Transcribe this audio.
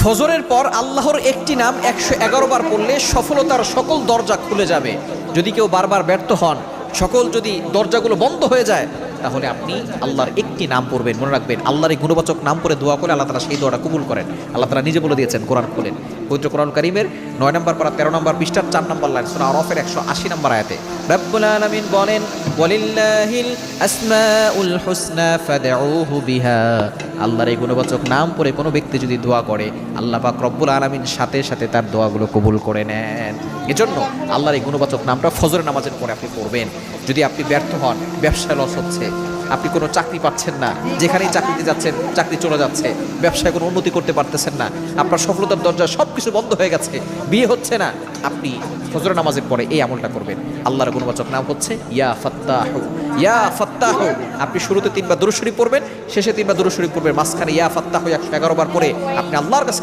ফজরের পর আল্লাহর একটি নাম 111 বার পড়লে সফলতার সকল দরজা খুলে যাবে। যদি কেউ বারবার ব্যর্থ হন, সকল যদি দরজাগুলো বন্ধ হয়ে যায়, তাহলে আপনি আল্লাহর একটি নাম পড়বেন। মনে রাখবেন, আল্লাহর এই গুণবাচক নাম পড়ে দোয়া করে আল্লাহ তাআলা সেই দোয়াটা কবুল করেন। আল্লাহ তাআলা নিজে বলে দিয়েছেন, কোরআন খুলেন, পবিত্র কোরআন কারীমের 9 নম্বর পারা 13 নম্বর পৃষ্ঠার 4 নম্বর লাইন, সূরা আরাফের 180 নম্বর আয়াতে রব্বুল আলামিন বলেন, ওয়ালিল্লাহিল আসমাউল হুসনা ফাদউহু বিহা। আল্লাহর এই গুণবাচক নাম পড়ে কোনো ব্যক্তি যদি দোয়া করে, আল্লাহ পাক রব্বুল আলামিন সাথে সাথে তার দোয়াগুলো কবুল করে নেন। এজন্য আল্লাহর এই গুণবাচক নামটা ফজরের নামাজের পরে আপনি পড়বেন। যদি আপনি ব্যর্থ হন, ব্যবসায় লস হচ্ছে, আপনি কোনো চাকরি পাচ্ছেন না, যেখানেই চাকরিতে যাচ্ছেন চাকরি চলে যাচ্ছে, ব্যবসায় কোনো উন্নতি করতে পারতেছেন না, আপনার সফলতার দরজা সব কিছু বন্ধ হয়ে গেছে, বিয়ে হচ্ছে না, আপনি ফজরের নামাজের পরে এই আমলটা করবেন। আল্লাহর গুণবাচক নাম হচ্ছে ইয়া ফাত্তাহু। ইয়া ফাত্তাহু, আপনি শুরুতে 3 বার দুরূদ শরীফ পড়বেন, শেষে 3 বার দুরূদ শরীফ পড়বেন, মাঝখানে ইয়া ফাত্তাহু 111 বার পরে আপনি আল্লাহর কাছে